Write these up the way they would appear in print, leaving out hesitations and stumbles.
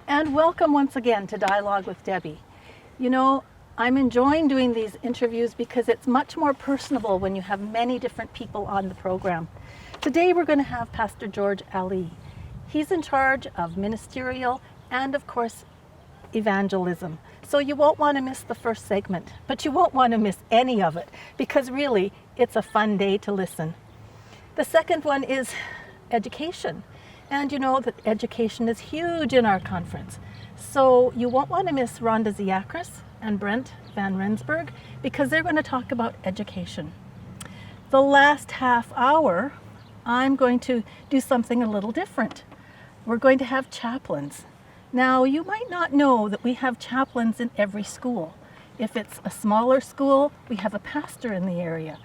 And welcome once again to Dialogue with Debbie. You know, I'm enjoying doing these interviews because it's much more personable when you have many different people on the program. Today we're going to have Pastor George Ali. He's in charge of Ministerial and, of course, Evangelism. So you won't want to miss the first segment, but you won't want to miss any of it because really it's a fun day to listen. The second one is education. And you know that education is huge in our conference. So you won't want to miss Ronda Ziakris and Brent van Rensburg because they're going to talk about education. The last half hour, I'm going to do something a little different. We're going to have chaplains. Now, you might not know that we have chaplains in every school. If it's a smaller school, we have a pastor in the area.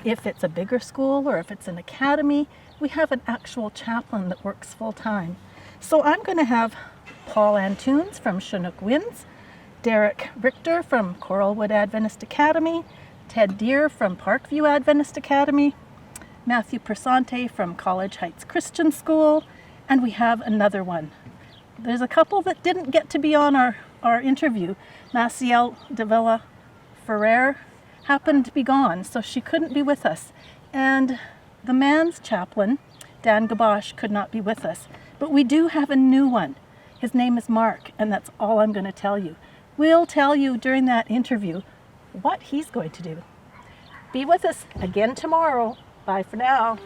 If it's a bigger school or if it's an academy, we have an actual chaplain that works full-time. So I'm going to have Paul Antunes from Chinook Winds, Derek Richter from Coralwood Adventist Academy, Ted Deere from Parkview Adventist Academy, Matthew Piersanti from College Heights Christian School, and we have another one. There's a couple that didn't get to be on our interview. Maciel de Villa Ferrer happened to be gone, so she couldn't be with us. And the man's chaplain, Dan Gabosh, could not be with us. But we do have a new one. His name is Marc, and that's all I'm going to tell you. We'll tell you during that interview what he's going to do. Be with us again tomorrow. Bye for now.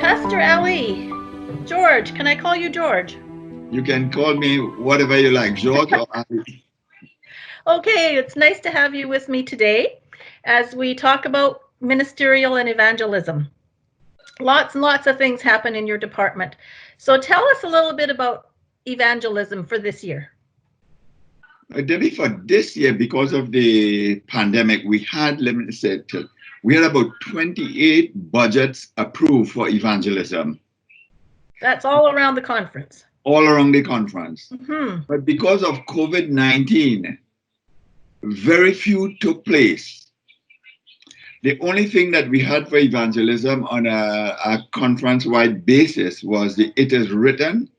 Pastor Ali, George, can I call you George? You can call me whatever you like, George or Ali. Okay, it's nice to have you with me today as we talk about ministerial and evangelism. Lots and lots of things happen in your department. So tell us a little bit about evangelism for this year. Debbie, for this year, because of the pandemic, we had about 28 budgets approved for evangelism. That's all around the conference. All around the conference. Mm-hmm. But because of COVID-19, very few took place. The only thing that we had for evangelism on a conference-wide basis was the It Is Written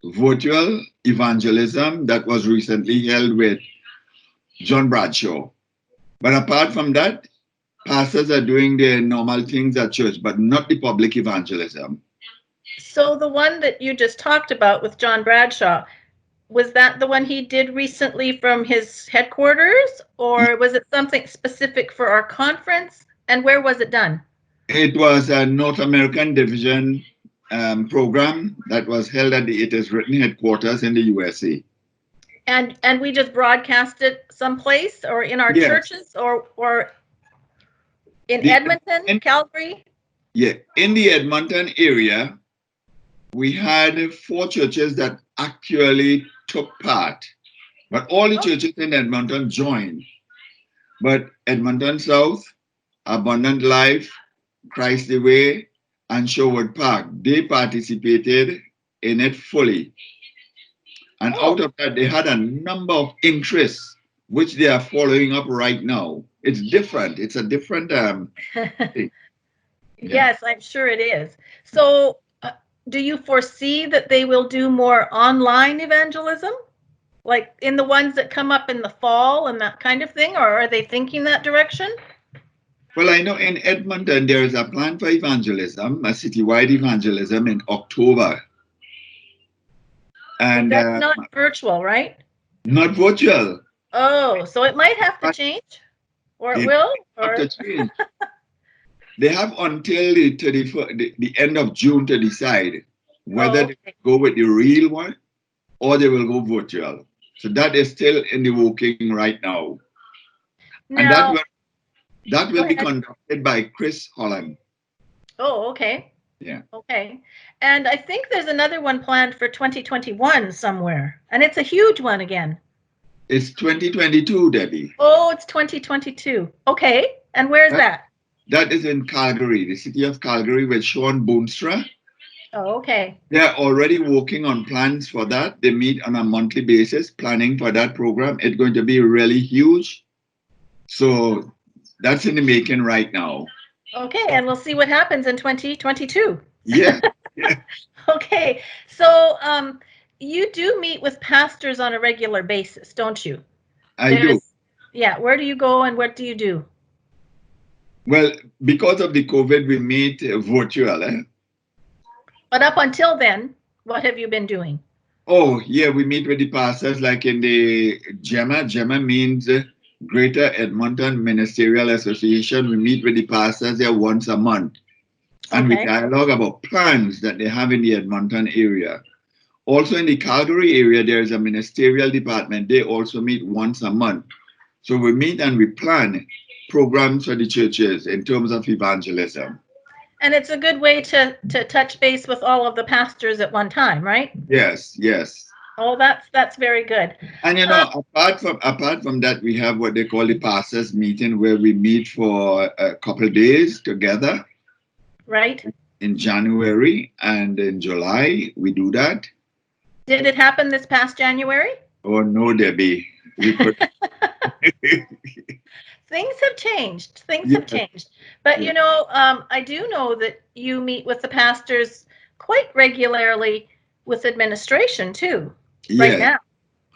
virtual evangelism that was recently held with John Bradshaw. But apart from that, pastors are doing their normal things at church, but not the public evangelism. So the one that you just talked about with John Bradshaw, was that the one he did recently from his headquarters, or was it something specific for our conference? And where was it done? It was a North American Division program that was held at the It Is Written headquarters in the USA. And we just broadcast it someplace, or in our churches, or in Edmonton, Calgary? Yeah, in the Edmonton area, we had 4 churches that actually took part, but all the churches in Edmonton joined. But Edmonton South, Abundant Life, Christ the Way, and Sherwood Park, they participated in it fully. And out of that, they had a number of interests, which they are following up right now. It's different. It's a different thing. Yes, I'm sure it is. So do you foresee that they will do more online evangelism, like in the ones that come up in the fall and that kind of thing, or are they thinking that direction? Well, I know in Edmonton, there is a plan for evangelism, a citywide evangelism in October. And that's not virtual, right? Not virtual. Oh, so it might have to change, or it will? Have to change. They have until the end of June to decide whether they go with the real one or they will go virtual. So that is still in the working right now. And that will be conducted by Chris Holland. Oh, okay. Yeah. Okay. And I think there's another one planned for 2021 somewhere. And it's a huge one again. It's 2022, Debbie. Oh, it's 2022. Okay. And where's that? That is in Calgary, the city of Calgary, with Sean Boonstra. Oh, okay. They're already working on plans for that. They meet on a monthly basis, planning for that program. It's going to be really huge. So That's in the making right now. Okay, and we'll see what happens in 2022. Yeah. Yeah. Okay, so you do meet with pastors on a regular basis, don't you? I do. Yeah, where do you go and what do you do? Well, because of the COVID, we meet virtual. But up until then, what have you been doing? Oh, yeah, we meet with the pastors like in the GEMA. GEMA means Greater Edmonton Ministerial Association. We meet with the pastors there once a month. And we dialogue about plans that they have in the Edmonton area. Also in the Calgary area, there is a ministerial department. They also meet once a month. So we meet and we plan programs for the churches in terms of evangelism. And it's a good way to touch base with all of the pastors at one time, right? Yes, yes. Oh, that's very good. And you know, apart from that, we have what they call the pastors meeting, where we meet for a couple of days together. Right. In January and in July, we do that. Did it happen this past January? Oh no, Debbie. Things have changed. Things have changed. But you know, I do know that you meet with the pastors quite regularly with administration too. Right now.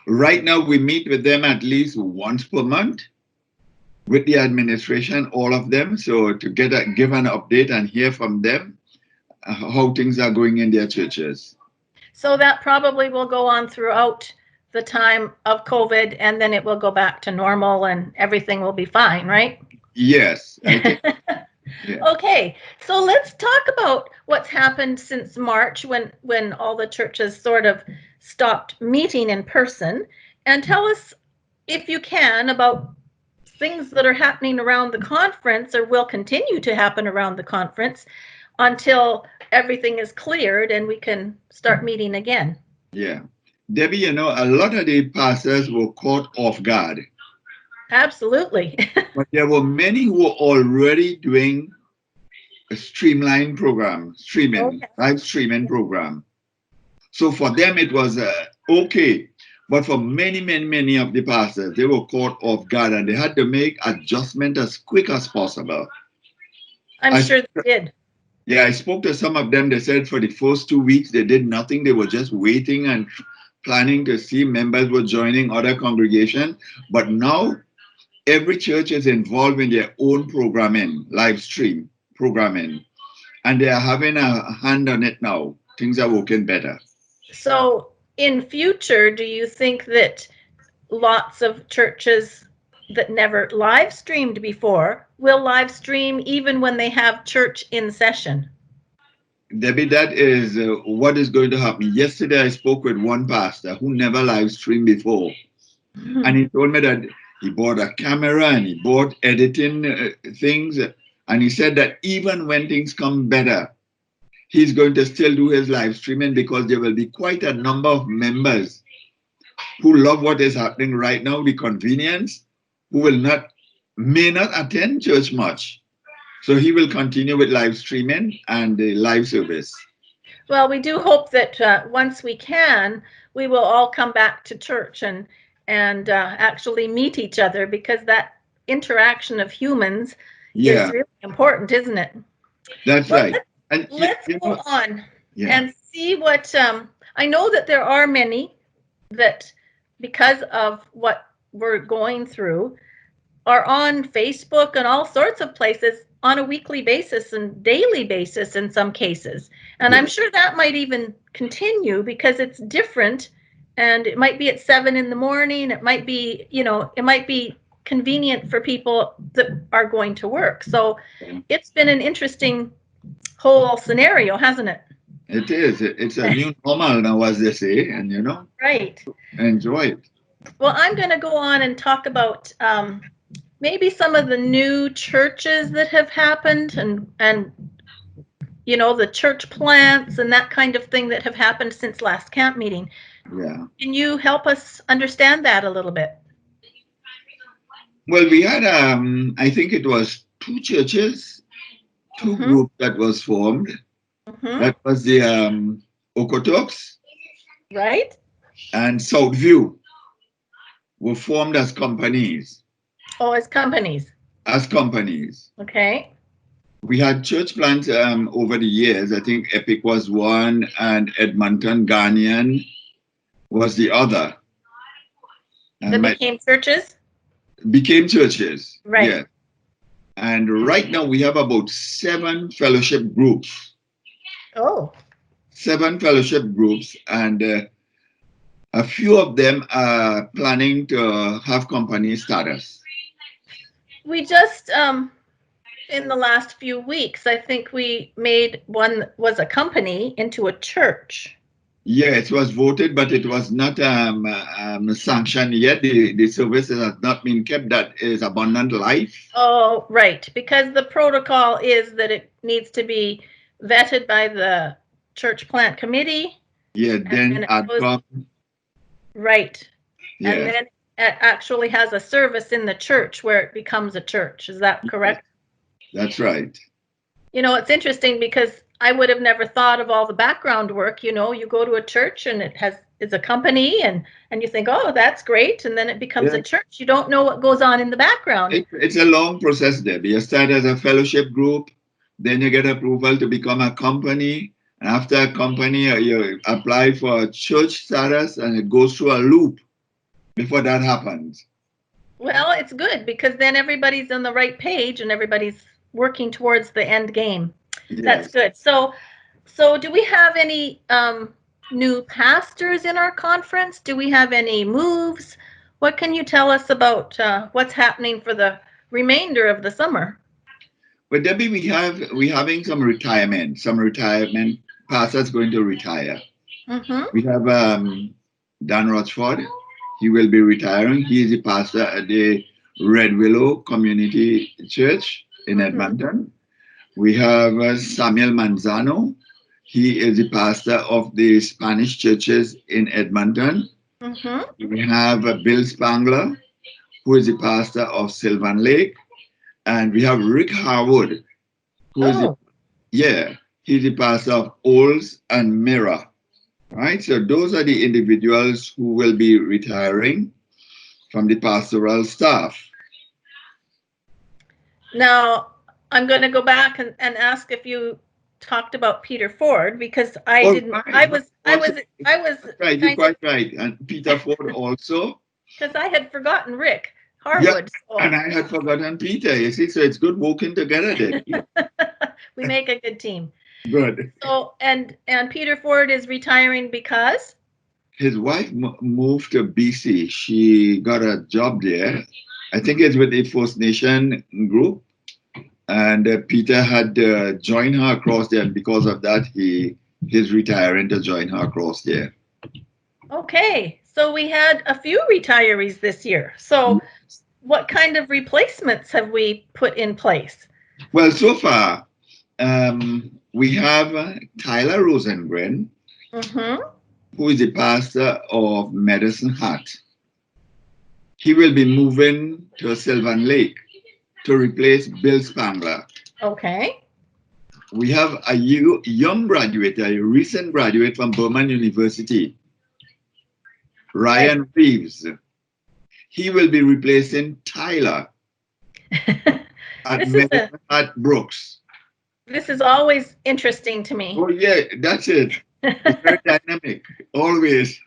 Right now, we meet with them at least once per month with the administration, all of them. So to give an update and hear from them how things are going in their churches. So that probably will go on throughout the time of COVID, and then it will go back to normal and everything will be fine, right? Yes. Okay, so let's talk about what's happened since March when all the churches sort of stopped meeting in person, and tell us, if you can, about things that are happening around the conference or will continue to happen around the conference until everything is cleared and we can start meeting again. Yeah. Debbie, you know, a lot of the pastors were caught off guard. Absolutely. But there were many who were already doing a streamlined program, live streaming program. So for them, it was okay. But for many of the pastors, they were caught off guard and they had to make adjustment as quick as possible. I'm sure they did. Yeah, I spoke to some of them. They said for the first 2 weeks, they did nothing. They were just waiting and planning to see members were joining other congregations. But now every church is involved in their own programming, live stream programming. And they are having a hand on it now. Things are working better. So in future, do you think that lots of churches that never live streamed before will live stream even when they have church in session? Debbie, that is what is going to happen. Yesterday, I spoke with one pastor who never live streamed before. And he told me that he bought a camera and he bought editing things. And he said that even when things come better, he's going to still do his live streaming because there will be quite a number of members who love what is happening right now, the convenience, who may not attend church much. So he will continue with live streaming and the live service. Well, we do hope that once we can, we will all come back to church and actually meet each other, because that interaction of humans is really important, isn't it? That's right. And let's go on and see what I know that there are many that, because of what we're going through, are on Facebook and all sorts of places on a weekly basis and daily basis in some cases. And I'm sure that might even continue because it's different, and it might be at 7 in the morning. It might be, it might be convenient for people that are going to work. So it's been an interesting whole scenario, hasn't it? It is. It's a new normal now, as they say, and right. Enjoy it. Well, I'm going to go on and talk about maybe some of the new churches that have happened and the church plants and that kind of thing that have happened since last camp meeting. Yeah. Can you help us understand that a little bit? Well, we had, I think it was 2 churches, 2 groups that was formed. That was the Okotoks. Right. And Southview were formed as companies. Oh, as companies. as companies. Okay. We had church plants over the years. I think Epic was one, and Edmonton Ghanaian was the other. That became churches? Became churches. Right. Yeah. And right now we have about 7 fellowship groups. Oh. 7 fellowship groups, and a few of them are planning to have company status. We just, in the last few weeks, I think we made one that was a company into a church. Yeah, it was voted, but it was not sanctioned yet. The service has not been kept. That is Abundant Life. Oh, right. Because the protocol is that it needs to be vetted by the church plant committee. Yeah, then ADCOM. Right. Yeah. And then it actually has a service in the church where it becomes a church. Is that correct? That's right. You know, it's interesting because I would have never thought of all the background work. You know, you go to a church and it's a company and you think, oh, that's great. And then it becomes a church. You don't know what goes on in the background. It's a long process, Debbie. You start as a fellowship group, then you get approval to become a company. And after a company, you apply for a church status, and it goes through a loop before that happens. Well, it's good because then everybody's on the right page and everybody's working towards the end game. Yes. That's good. So do we have any new pastors in our conference? Do we have any moves? What can you tell us about what's happening for the remainder of the summer? Well, Debbie, we're having some retirement pastors going to retire. Mm-hmm. We have Dan Rochford. He will be retiring. He is the pastor at the Red Willow Community Church in Edmonton. We have Samuel Manzano. He is the pastor of the Spanish churches in Edmonton. Mm-hmm. We have Bill Spangler, who is the pastor of Sylvan Lake. And we have Rick Harwood, who is he's the pastor of Olds and Mira. Right? So those are the individuals who will be retiring from the pastoral staff. Now, I'm going to go back and ask if you talked about Peter Ford, because I didn't. Right. I was. Right, you're quite right. And Peter Ford also. Because I had forgotten Rick Harwood. Yeah, so. And I had forgotten Peter, you see, so it's good working together then. We make a good team. Good. So, and Peter Ford is retiring because? His wife moved to BC. She got a job there. I think it's with the First Nation group. And Peter had joined her across there. And because of that, he's retiring to join her across there. Okay. So we had a few retirees this year. So what kind of replacements have we put in place? Well, so far, we have Tyler Rosengren, who is the pastor of Medicine Hat. He will be moving to Sylvan Lake to replace Bill Spangler. Okay. We have a young graduate, a recent graduate from Burman University, Ryan Reeves. He will be replacing Tyler at Brooks. This is always interesting to me. Oh yeah, that's it. It's very dynamic, always.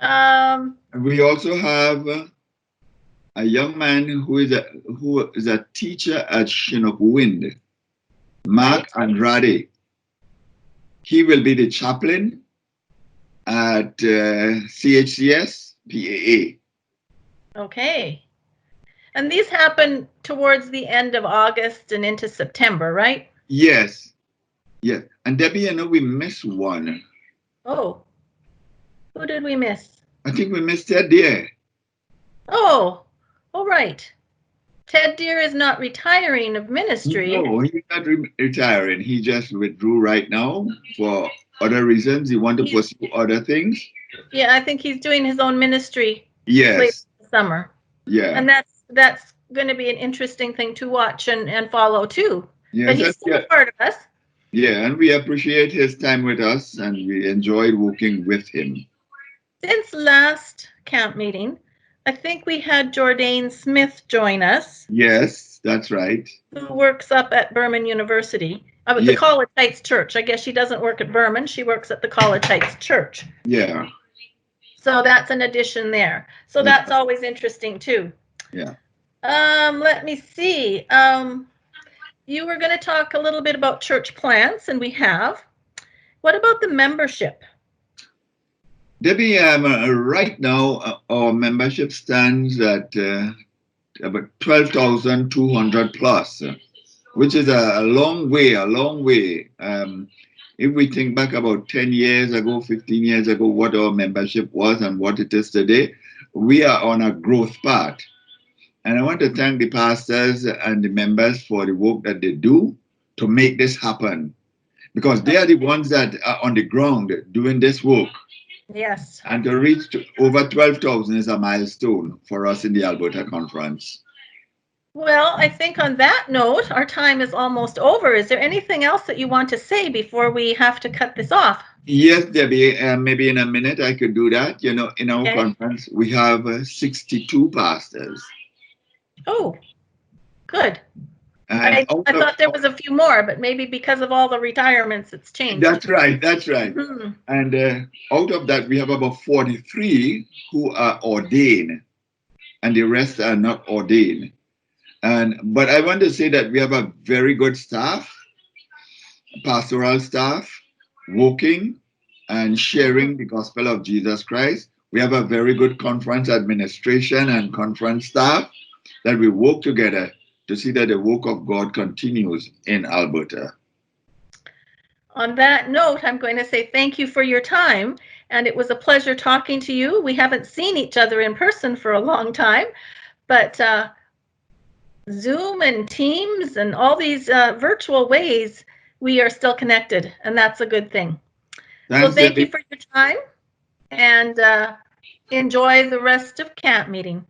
We also have a young man who is a teacher at Chinook Wind, Marc Andrade. He will be the chaplain at CHCS PAA. Okay. And these happen towards the end of August and into September, right? Yes. Yes. And Debbie, you know, we missed one. Oh. Who did we miss? I think we missed Ted Deere. Oh, all right. Ted Deere is not retiring of ministry. No, he's not retiring. He just withdrew right now for other reasons. He wants to pursue other things. Yeah, I think he's doing his own ministry. Yes. Later this summer. Yeah. And that's going to be an interesting thing to watch and follow too. Yes, but he's still a part of us. Yeah, and we appreciate his time with us, and we enjoyed working with him. Since last camp meeting, I think we had Jordan Smith join us. Yes. that's right. Who works up at Berman University, with the Yeah, College Heights Church. I guess she doesn't work at Berman. She works at the College Heights Church. yeah, So that's an addition there. So yeah, that's always interesting too. yeah. Let me see. You were going to talk a little bit about church plants, and we have. What about the membership? Debbie, right now our membership stands at about 12,200 plus, which is a long way, a long way. If we think back about 10 years ago, 15 years ago, what our membership was and what it is today, we are on a growth path. And I want to thank the pastors and the members for the work that they do to make this happen, because they are the ones that are on the ground doing this work. Yes. And to reach over 12,000 is a milestone for us in the Alberta Conference. Well, I think on that note, our time is almost over. Is there anything else that you want to say before we have to cut this off? Yes, Debbie, maybe in a minute I could do that. You know, in our conference, we have 62 pastors. Oh, good. And I thought there was a few more, but maybe because of all the retirements, it's changed. That's right, that's right. Mm-hmm. And out of that, we have about 43 who are ordained, and the rest are not ordained. But I want to say that we have a very good staff, pastoral staff, working and sharing the gospel of Jesus Christ. We have a very good conference administration and conference staff that we work together to see that the work of God continues in Alberta. On that note, I'm going to say thank you for your time, and it was a pleasure talking to you. We haven't seen each other in person for a long time, but Zoom and Teams and all these virtual ways, we are still connected, and that's a good thing. Thanks, so thank Debbie. you for your time, and enjoy the rest of camp meeting.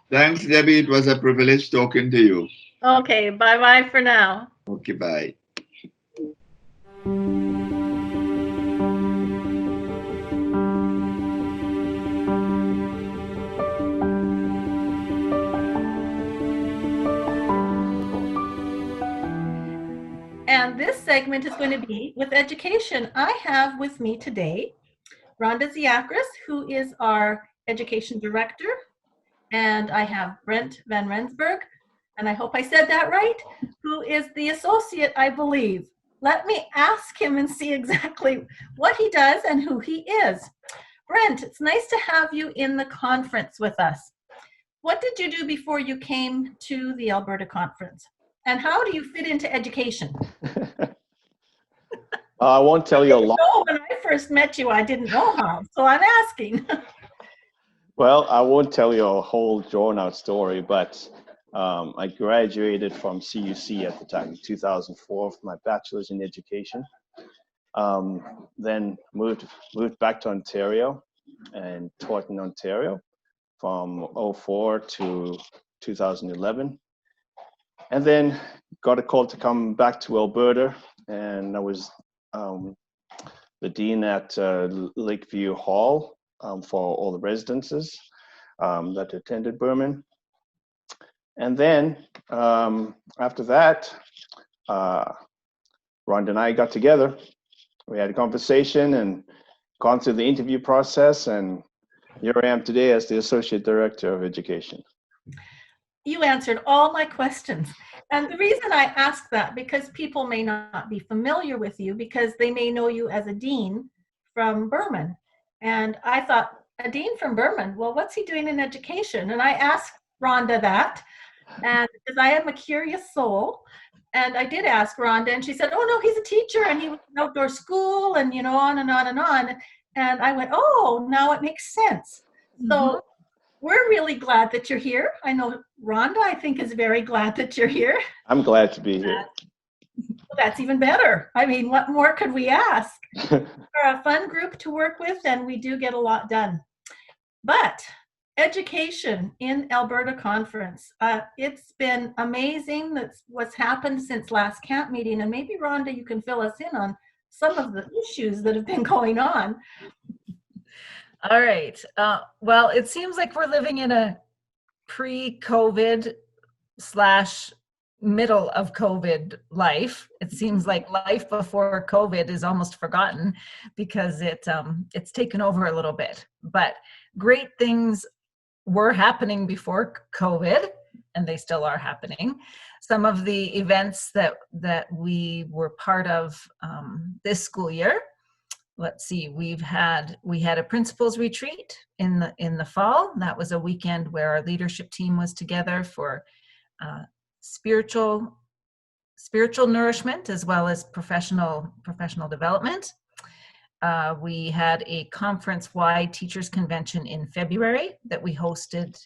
Thanks, Debbie. It was a privilege talking to you. Okay, bye-bye for now. Okay, bye. And this segment is going to be with education. I have with me today Ronda Ziakris, who is our education director, and I have Brent van Rensburg, and I hope I said that right, who is the associate, I believe. Let me ask him and see exactly what he does and who he is. Brent, it's nice to have you in the conference with us. What did you do before you came to the Alberta conference? And how do you fit into education? I won't tell you a lot. When I first met you, I didn't know how, so I'm asking. Well, I won't tell you a whole drawn-out story, but I graduated from CUC at the time, 2004, with my bachelor's in education. Then moved back to Ontario and taught in Ontario from 2004 to 2011. And then got a call to come back to Alberta, and I was the dean at Lakeview Hall for all the residences that attended Berman. And then after that, Ronda and I got together. We had a conversation and gone through the interview process, and here I am today as the Associate Director of Education. You answered all my questions. And the reason I ask that, because people may not be familiar with you, because they may know you as a dean from Berman. And I thought, a dean from Berman, well, what's he doing in education? And I asked Ronda that, and because I am a curious soul, and I did ask Ronda, and she said, oh no, he's a teacher, and he was in outdoor school, and you know, on and on and on. And I went, oh, now it makes sense. Mm-hmm. So we're really glad that you're here. I know Ronda, I think, is very glad that you're here. I'm glad to be here. Well, that's even better. I mean, what more could we ask? We're a fun group to work with, and we do get a lot done. But education in Alberta Conference, it's been amazing. That's what's happened since last camp meeting. And maybe, Ronda, you can fill us in on some of the issues that have been going on. All right. Well, it seems like we're living in a pre-COVID / middle of COVID life. It seems like life before COVID is almost forgotten because it's taken over a little bit. But great things were happening before COVID, and they still are happening. Some of the events that we were part of this school year. Let's see, we had a principals retreat in the fall. That was a weekend where our leadership team was together for spiritual nourishment as well as professional development. We had a conference-wide teachers convention in February that we hosted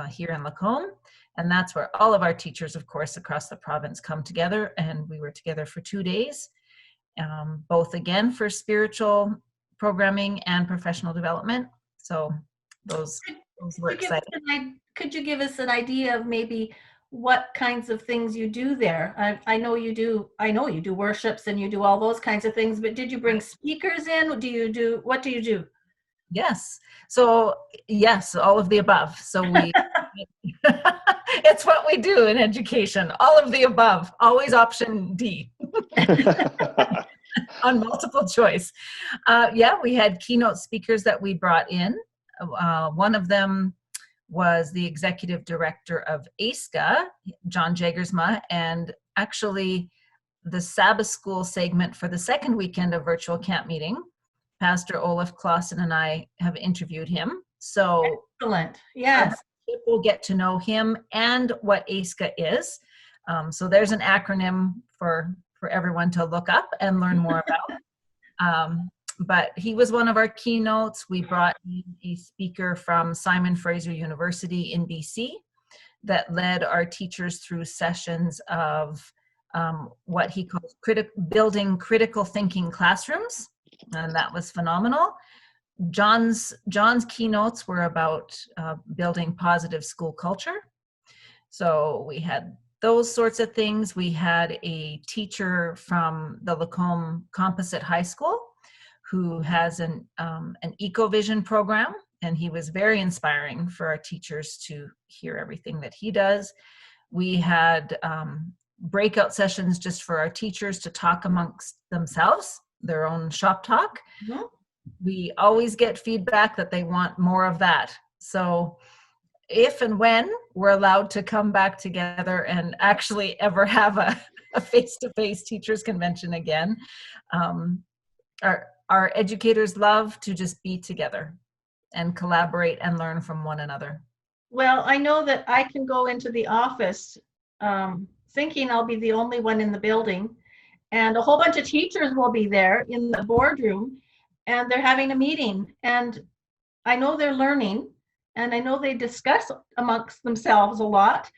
here in Lacombe, and that's where all of our teachers, of course, across the province come together, and we were together for 2 days, both again for spiritual programming and professional development. So those were exciting. Could you give us an idea of maybe what kinds of things you do there? I know you do worships and you do all those kinds of things, but did you bring speakers in? What do you do? Yes. So yes, all of the above. So we, it's what we do in education. All of the above, always option D on multiple choice. Yeah, we had keynote speakers that we brought in. One of them was the executive director of ASCA, John Jagersma, and actually the Sabbath school segment for the second weekend of virtual camp meeting, Pastor Olaf Clausen and I have interviewed him. So excellent. Yes. People get to know him and what ASCA is. So there's an acronym for everyone to look up and learn more about. But he was one of our keynotes. We brought in a speaker from Simon Fraser University in BC that led our teachers through sessions of what he calls building critical thinking classrooms, and that was phenomenal. John's keynotes were about building positive school culture. So we had those sorts of things. We had a teacher from the Lacombe Composite High School who has an eco-vision program, and he was very inspiring for our teachers to hear everything that he does. We had breakout sessions just for our teachers to talk amongst themselves, their own shop talk. Mm-hmm. We always get feedback that they want more of that. So if and when we're allowed to come back together and actually ever have a face-to-face teachers convention again, our educators love to just be together and collaborate and learn from one another. Well, I know that I can go into the office thinking I'll be the only one in the building, and a whole bunch of teachers will be there in the boardroom, and they're having a meeting, and I know they're learning, and I know they discuss amongst themselves a lot,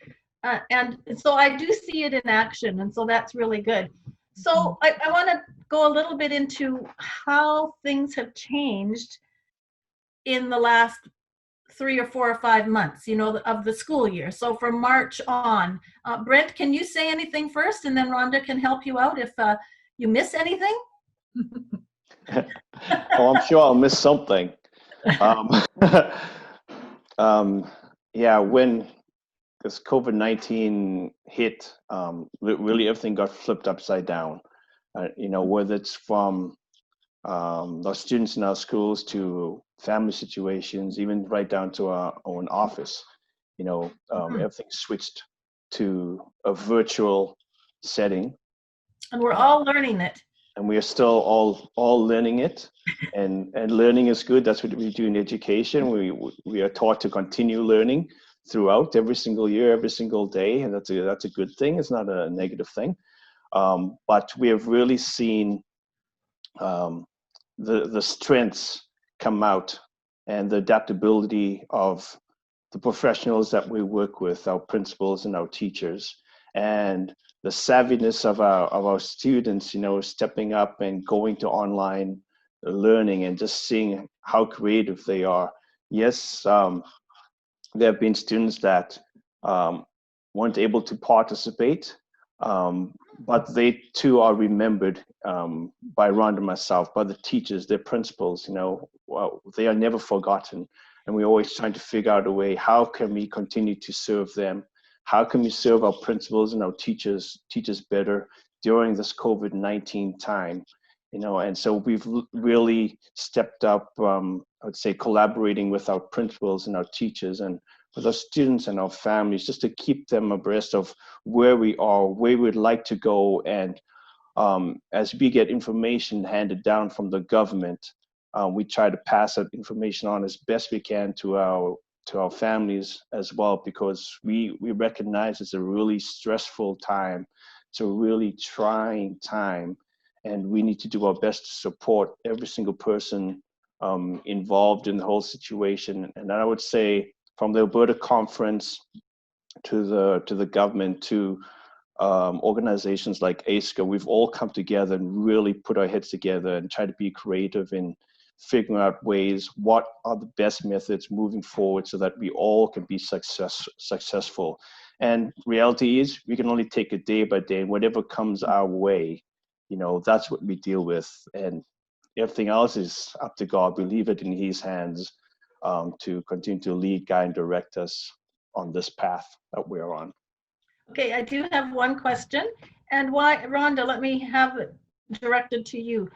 and so I do see it in action, and so that's really good. So I want to go a little bit into how things have changed in the last 3 or 4 or 5 months, of the school year. So from March on, Brent, can you say anything first, and then Ronda can help you out if you miss anything? Oh, I'm sure I'll miss something. Yeah, when this COVID-19 hit, really everything got flipped upside down. Whether it's from our students in our schools to family situations, even right down to our own office, everything switched to a virtual setting. And we're all learning it. And we are still all learning it, and learning is good. That's what we do in education. We are taught to continue learning throughout every single year, every single day, and that's a good thing. It's not a negative thing. But we have really seen the strengths come out, and the adaptability of the professionals that we work with, our principals and our teachers, and the savviness of our students, stepping up and going to online learning and just seeing how creative they are. Yes, there have been students that weren't able to participate, but they too are remembered by Ronda and myself, by the teachers, their principals. They are never forgotten, and we're always trying to figure out a way, how can we continue to serve them how can we serve our principals and our teachers better during this COVID-19 time? And so we've really stepped up, I would say, collaborating with our principals and our teachers and with our students and our families, just to keep them abreast of where we are, where we'd like to go. And as we get information handed down from the government, we try to pass that information on as best we can to our families as well, because we recognize it's a really stressful time. It's a really trying time, and we need to do our best to support every single person involved in the whole situation. And I would say, from the Alberta Conference to the government to organizations like ASCA, we've all come together and really put our heads together and try to be creative in figuring out ways, what are the best methods moving forward so that we all can be successful. And reality is, we can only take it day by day, and whatever comes our way, that's what we deal with. And everything else is up to God. We leave it in His hands to continue to lead, guide, and direct us on this path that we're on. Okay, I do have one question. And why, Rhonda, let me have it directed to you.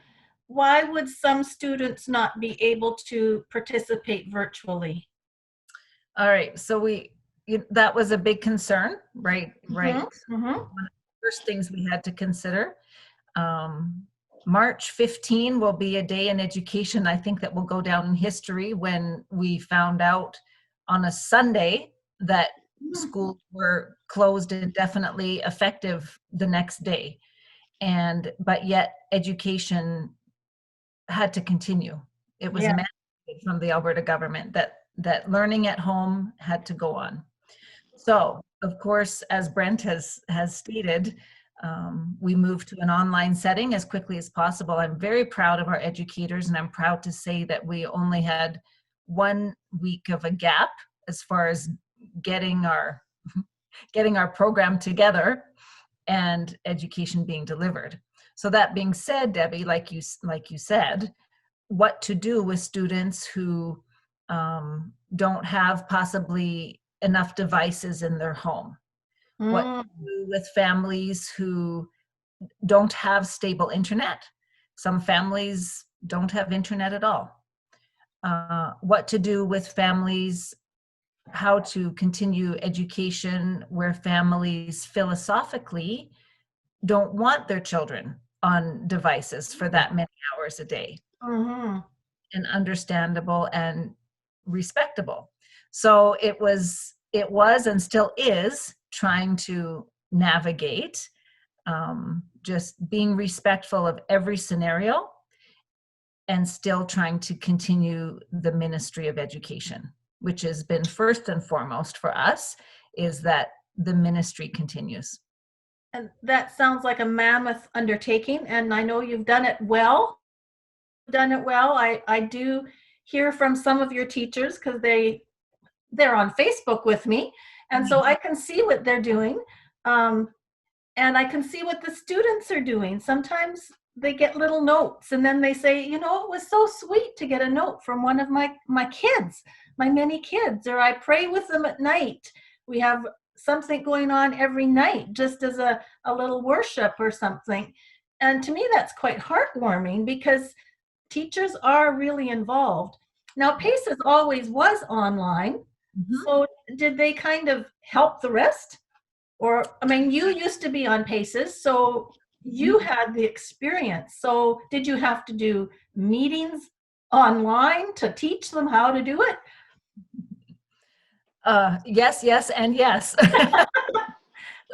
Why would some students not be able to participate virtually? All right, so that was a big concern, right? Right. Mm-hmm. One of the first things we had to consider. March 15 will be a day in education, I think, that will go down in history, when we found out on a Sunday that schools were closed indefinitely, effective the next day. But yet education had to continue. It was mandated from the Alberta government that learning at home had to go on. So, of course, as Brent has stated, we moved to an online setting as quickly as possible. I'm very proud of our educators, and I'm proud to say that we only had 1 week of a gap as far as getting our program together and education being delivered. So that being said, Debbie, like you said, what to do with students who don't have possibly enough devices in their home? What to do with families who don't have stable internet? Some families don't have internet at all. What to do with families, how to continue education where families philosophically don't want their children on devices for that many hours a day. Mm-hmm. And understandable and respectable. So it was and still is trying to navigate, just being respectful of every scenario and still trying to continue the ministry of education, which has been first and foremost for us, is that the ministry continues. And that sounds like a mammoth undertaking, and I know you've done it well. I do hear from some of your teachers, because they're on Facebook with me, and so I can see what they're doing, and I can see what the students are doing. Sometimes they get little notes, and then they say, it was so sweet to get a note from one of my kids, my many kids, or I pray with them at night. We have something going on every night, just as a little worship or something. And to me, that's quite heartwarming, because teachers are really involved. Now, PACES always was online. Mm-hmm. So did they kind of help the rest? Or, you used to be on PACES, so you had the experience. So did you have to do meetings online to teach them how to do it? Yes, and yes.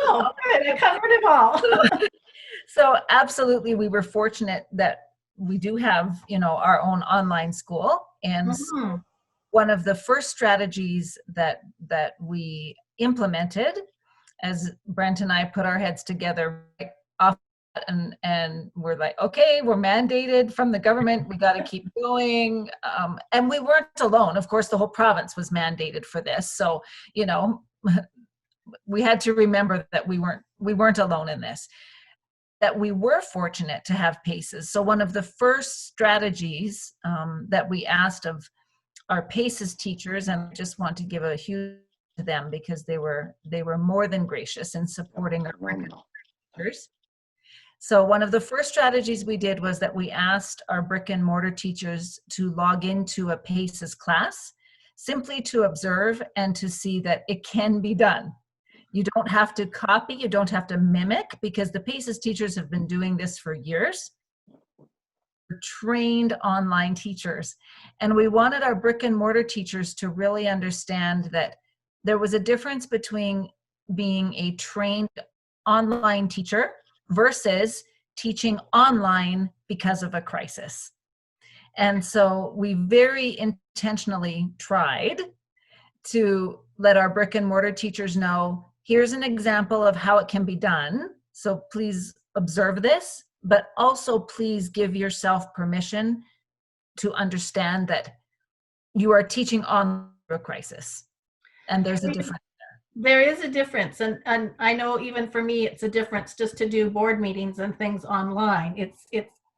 Oh, good. I covered it all. So absolutely, we were fortunate that we do have, our own online school. And mm-hmm. One of the first strategies that we implemented, as Brent and I put our heads together off and we're like, okay, we're mandated from the government, we got to keep going. And we weren't alone. Of course, the whole province was mandated for this. So, we had to remember that we weren't alone in this, that we were fortunate to have PACES. So one of the first strategies that we asked of our PACES teachers, and I just want to give a huge to them because they were more than gracious in supporting our brick and mortar teachers. So one of the first strategies we did was that we asked our brick and mortar teachers to log into a PACES class, simply to observe and to see that it can be done. You don't have to copy, you don't have to mimic, because the PACES teachers have been doing this for years. They're trained online teachers. And we wanted our brick and mortar teachers to really understand that there was a difference between being a trained online teacher versus teaching online because of a crisis. And so we very intentionally tried to let our brick and mortar teachers know, here's an example of how it can be done. So please observe this, but also please give yourself permission to understand that you are teaching on a crisis. And there's a difference. There is a difference. And I know even for me, it's a difference just to do board meetings and things online. It's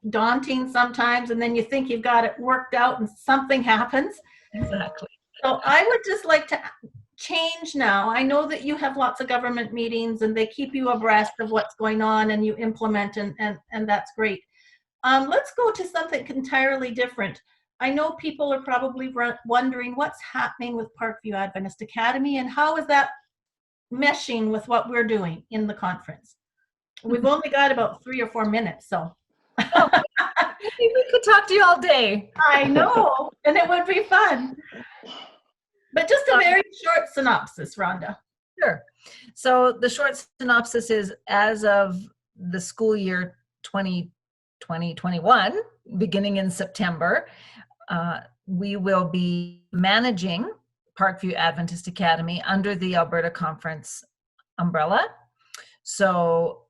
daunting sometimes, and then you think you've got it worked out and something happens. Exactly. So I would just like to change now. I know that you have lots of government meetings and they keep you abreast of what's going on and you implement, and that's great. Let's go to something entirely different. I know people are probably wondering what's happening with Parkview Adventist Academy and how is that meshing with what we're doing in the conference. We've only got about 3 or 4 minutes, so. Oh, we could talk to you all day. I know, and it would be fun. But just a very short synopsis, Rhonda. Sure. So the short synopsis is, as of the school year 2020-21, beginning in September, we will be managing Parkview Adventist Academy under the Alberta Conference umbrella. So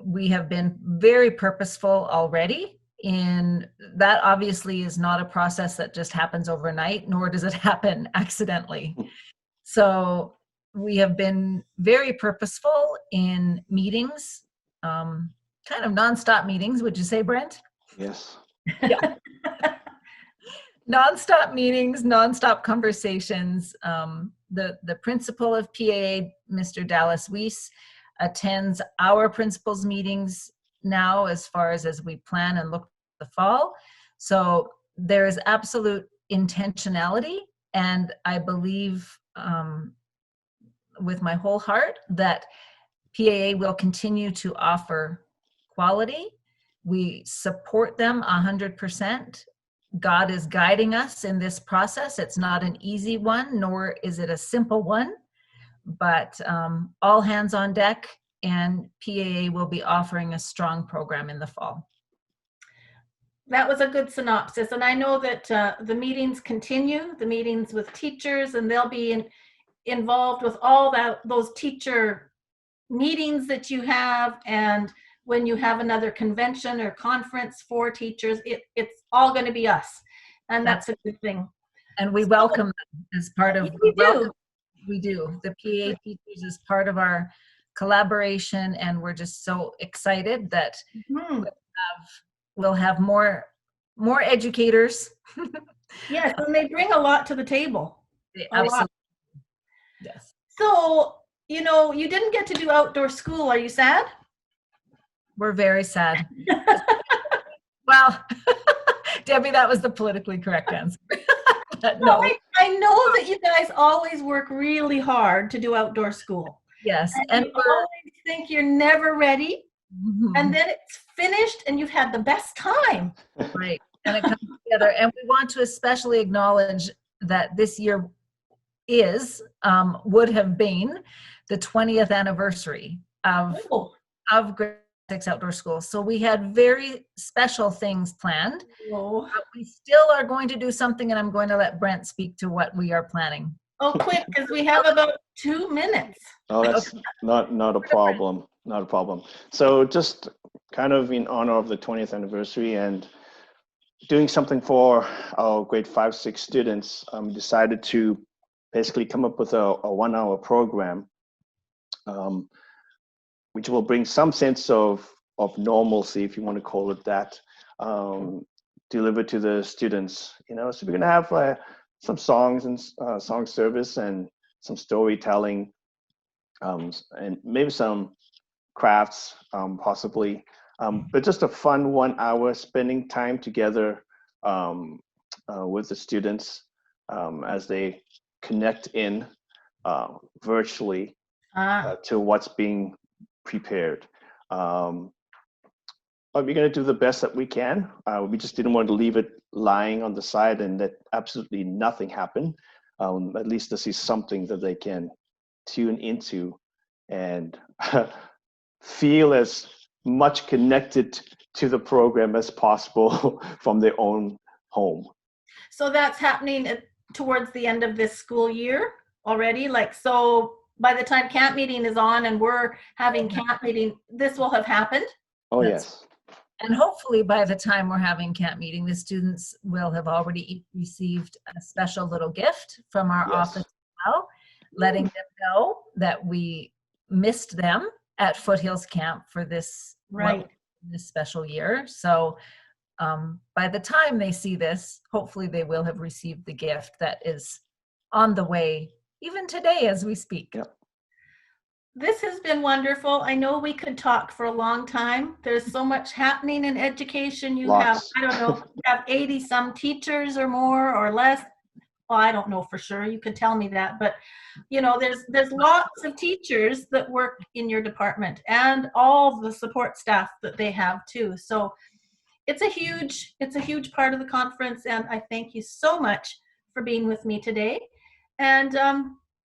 we have been very purposeful already in that. Obviously is not a process that just happens overnight, nor does it happen accidentally. So we have been very purposeful in meetings, kind of nonstop meetings, would you say, Brent? Yes. Yeah. Nonstop meetings, nonstop conversations. The principal of PAA, Mr. Dallas Weiss, attends our principals meetings now as far as we plan and look at the fall. So there is absolute intentionality, and I believe with my whole heart that PAA will continue to offer quality. We support them 100%. God is guiding us in this process. It's not an easy one, nor is it a simple one, but all hands on deck, and PAA will be offering a strong program in the fall. That was a good synopsis. And I know that the meetings continue, the meetings with teachers, and they'll be involved with all those teacher meetings that you have. And when you have another convention or conference for teachers, it's all going to be us. And that's a good thing. And we welcome them as part of, we do. We do. The PA teachers is part of our collaboration, and we're just so excited that we'll have more educators. Yes, and they bring a lot to the table. A lot. Yes. So, you didn't get to do outdoor school. Are you sad? We're very sad. Well, Debbie, that was the politically correct answer. No. I know that you guys always work really hard to do outdoor school. Yes. And you always think you're never ready. Mm-hmm. And then it's finished and you've had the best time. Right. And it comes together. And we want to especially acknowledge that this year would have been the 20th anniversary of grade 6 outdoor school. So we had very special things planned. But we still are going to do something, and I'm going to let Brent speak to what we are planning. Oh, quick, because we have about 2 minutes. Oh, that's not a problem. Not a problem. So just kind of in honor of the 20th anniversary and doing something for our grade 5-6 students, decided to basically come up with a 1-hour program, which will bring some sense of normalcy, if you want to call it that, delivered to the students. So we're going to have some songs and song service and some storytelling, and maybe some crafts, possibly. But just a fun 1 hour spending time together with the students as they connect in virtually to what's being prepared. But we're going to do the best that we can. We just didn't want to leave it lying on the side and let absolutely nothing happen. At least to see something that they can tune into and feel as much connected to the program as possible from their own home. So that's happening towards the end of this school year already? Like, so by the time camp meeting is on and we're having camp meeting, this will have happened? Oh, yes. And hopefully by the time we're having camp meeting, the students will have already received a special little gift from our office as well, letting them know that we missed them at Foothills Camp for this, this special year. So by the time they see this, hopefully they will have received the gift that is on the way, even today as we speak. Yep. This has been wonderful. I know we could talk for a long time. There's so much happening in education. You have, I don't know, you have 80 some teachers or more or less. Well, I don't know for sure. You could tell me that. But, you know, there's lots of teachers that work in your department and all the support staff that they have too. So it's a huge part of the conference. And I thank you so much for being with me today. And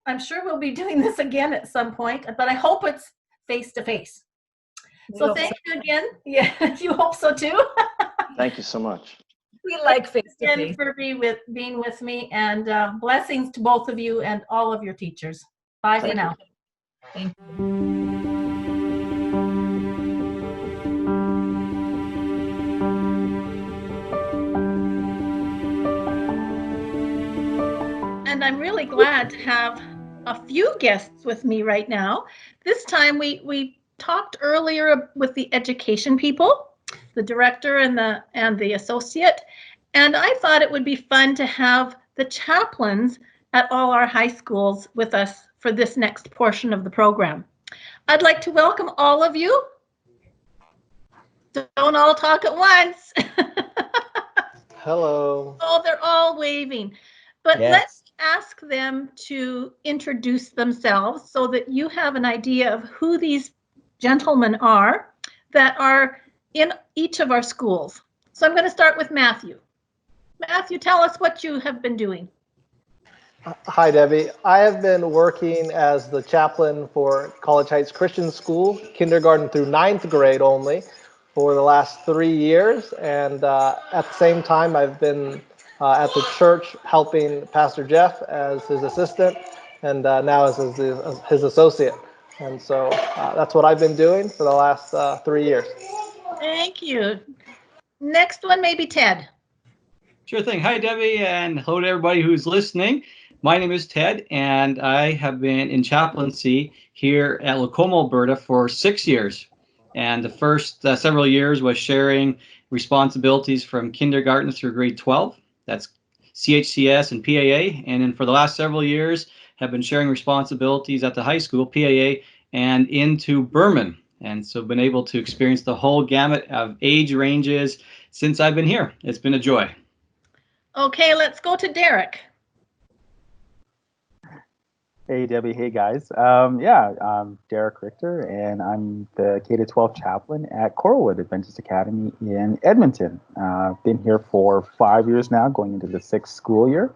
I'm sure we'll be doing this again at some point, but I hope it's face-to-face. So thank you again. Yeah, you hope so too. Thank you so much. We like face-to-face. Again for being with me, and blessings to both of you and all of your teachers. Bye for now. Thank you. And I'm really glad to have a few guests with me right now. This time we talked earlier with the education people, the director and the associate, and I thought it would be fun to have the chaplains at all our high schools with us for this next portion of the program. I'd like to welcome all of you. Don't all talk at once. Hello. Oh, they're all waving. But Yes. let's ask them to introduce themselves so that you have an idea of who these gentlemen are that are in each of our schools. So I'm going to start with Matthew. Matthew, tell us what you have been doing. Hi, Debbie. I have been working as the chaplain for College Heights Christian School, kindergarten through 9th grade only, for the last 3 years. And at the same time, I've been at the church helping Pastor Jeff as his assistant, and now as his associate. And so that's what I've been doing for the last 3 years. Thank you. Next one, maybe Ted. Sure thing. Hi, Debbie, and hello to everybody who's listening. My name is Ted, and I have been in chaplaincy here at Lacombe, Alberta for 6 years. And the first several years was sharing responsibilities from kindergarten through grade 12. That's CHCS and PAA. And then for the last several years, have been sharing responsibilities at the high school, PAA, and into Berman. And so been able to experience the whole gamut of age ranges since I've been here. It's been a joy. Okay, let's go to Derek. Hey, Debbie. Hey, guys. I'm Derek Richter, and I'm the K-12 chaplain at Coralwood Adventist Academy in Edmonton. I've been here for 5 years now, going into the 6th school year.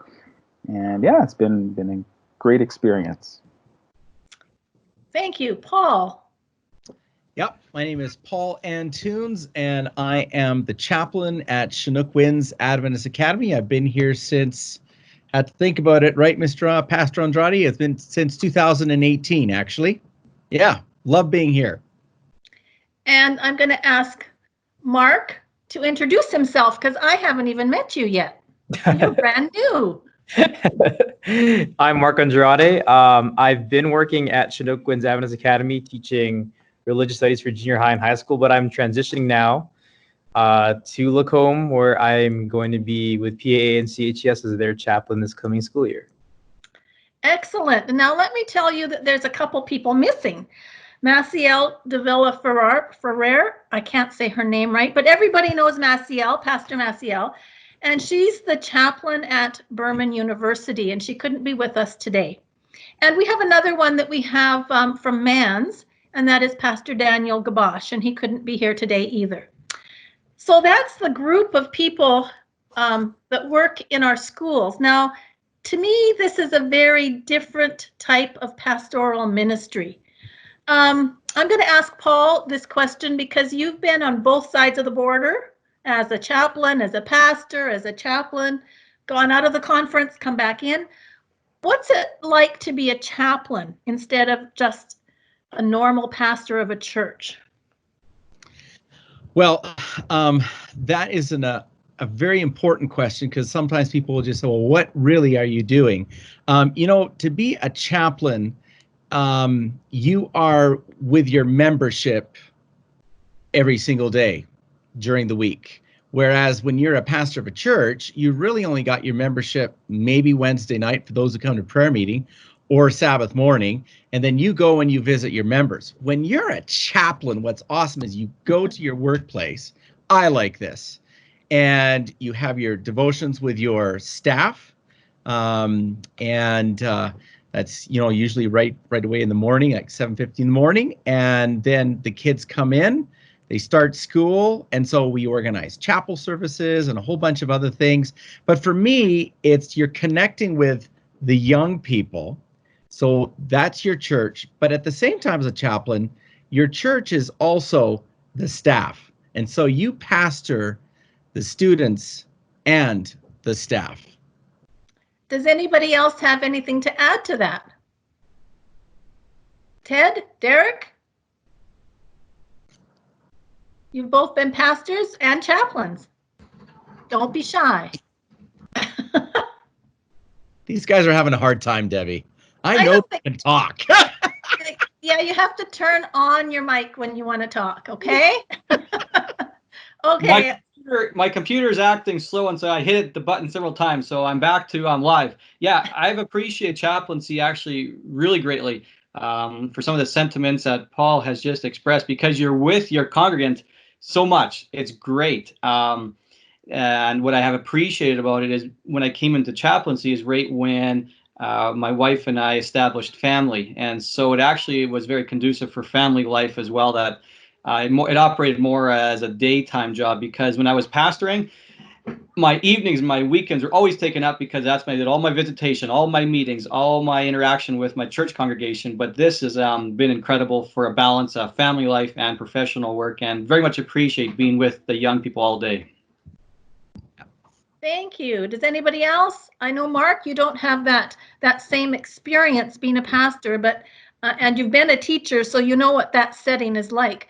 And yeah, it's been a great experience. Thank you. Paul. Yep, my name is Paul Antunes, and I am the chaplain at Chinook Winds Adventist Academy. I've been here since... had to think about it, right, Mr. Pastor Andrade? It's been since 2018, actually. Yeah, love being here. And I'm going to ask Marc to introduce himself because I haven't even met you yet. You're brand new. I'm Marc Andrade. I've been working at Chinook Winds Adventist Academy teaching religious studies for junior high and high school, but I'm transitioning now to Lacombe, where I'm going to be with PAA and CHES as their chaplain this coming school year. Excellent. And now let me tell you that there's a couple people missing. Maciel de Villa Ferrer, I can't say her name right, but everybody knows Maciel, Pastor Maciel, and she's the chaplain at Berman University, and she couldn't be with us today. And we have another one that we have from Mans, and that is Pastor Daniel Gabosh, and he couldn't be here today either. So that's the group of people that work in our schools. Now, to me, this is a very different type of pastoral ministry. I'm going to ask Paul this question because you've been on both sides of the border as a chaplain, as a pastor, as a chaplain, gone out of the conference, come back in. What's it like to be a chaplain instead of just a normal pastor of a church? Well, that is a very important question, because sometimes people will just say, well, what really are you doing? To be a chaplain, you are with your membership every single day during the week. Whereas when you're a pastor of a church, you really only got your membership maybe Wednesday night for those who come to prayer meeting, or Sabbath morning, and then you go and you visit your members. When you're a chaplain, what's awesome is you go to your workplace. I like this. And you have your devotions with your staff. That's, usually right away in the morning, like 7:50 in the morning. And then the kids come in, they start school. And so we organize chapel services and a whole bunch of other things. But for me, it's you're connecting with the young people. So that's your church. But at the same time as a chaplain, your church is also the staff. And so you pastor the students and the staff. Does anybody else have anything to add to that? Ted, Derek? You've both been pastors and chaplains. Don't be shy. These guys are having a hard time, Debbie. I know they can talk. Yeah, you have to turn on your mic when you want to talk, okay? Okay. My computer is acting slow, and so I hit the button several times, so I'm back to live. Yeah, I've appreciated chaplaincy actually really greatly for some of the sentiments that Paul has just expressed, because you're with your congregant so much. It's great. And what I have appreciated about it is when I came into chaplaincy is right when my wife and I established family. And so it actually was very conducive for family life as well, that it operated more as a daytime job, because when I was pastoring, my evenings, my weekends were always taken up, because that's when I did all my visitation, all my meetings, all my interaction with my church congregation. But this has been incredible for a balance of family life and professional work, and very much appreciate being with the young people all day. Thank you. Does anybody else? I know, Mark, you don't have that same experience being a pastor, but and you've been a teacher, so you know what that setting is like.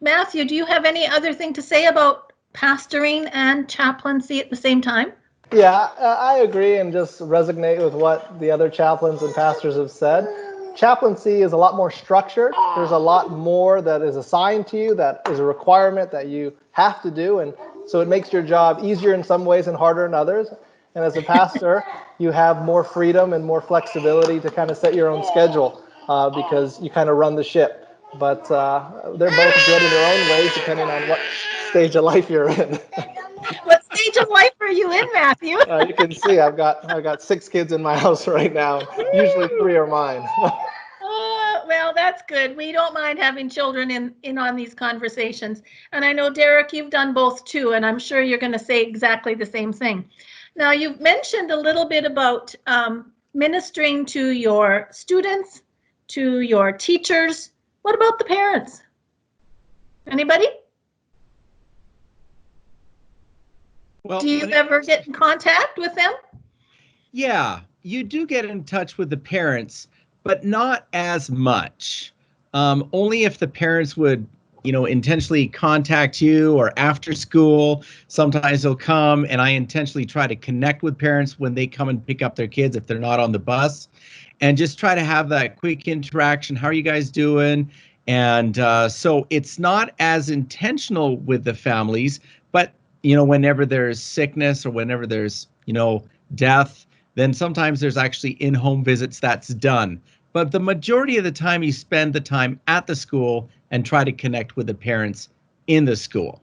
Matthew, do you have any other thing to say about pastoring and chaplaincy at the same time? Yeah, I agree and just resonate with what the other chaplains and pastors have said. Chaplaincy is a lot more structured. There's a lot more that is assigned to you, that is a requirement that you have to do. And so it makes your job easier in some ways and harder in others. And as a pastor, you have more freedom and more flexibility to kind of set your own schedule because you kind of run the ship. But they're both good in their own ways, depending on what stage of life you're in. What stage of life are you in, Matthew? You can see I've got 6 kids in my house right now. Usually 3 are mine. Well, that's good. We don't mind having children in on these conversations. And I know, Derek, you've done both too, and I'm sure you're going to say exactly the same thing. Now, you've mentioned a little bit about ministering to your students, to your teachers. What about the parents? Anybody? Well, do you ever get in contact with them? Yeah, you do get in touch with the parents, but not as much. Only if the parents would, intentionally contact you, or after school. Sometimes they'll come, and I intentionally try to connect with parents when they come and pick up their kids if they're not on the bus, and just try to have that quick interaction. How are you guys doing? And so it's not as intentional with the families, but whenever there's sickness or whenever there's death, then sometimes there's actually in-home visits that's done. But the majority of the time, you spend the time at the school and try to connect with the parents in the school.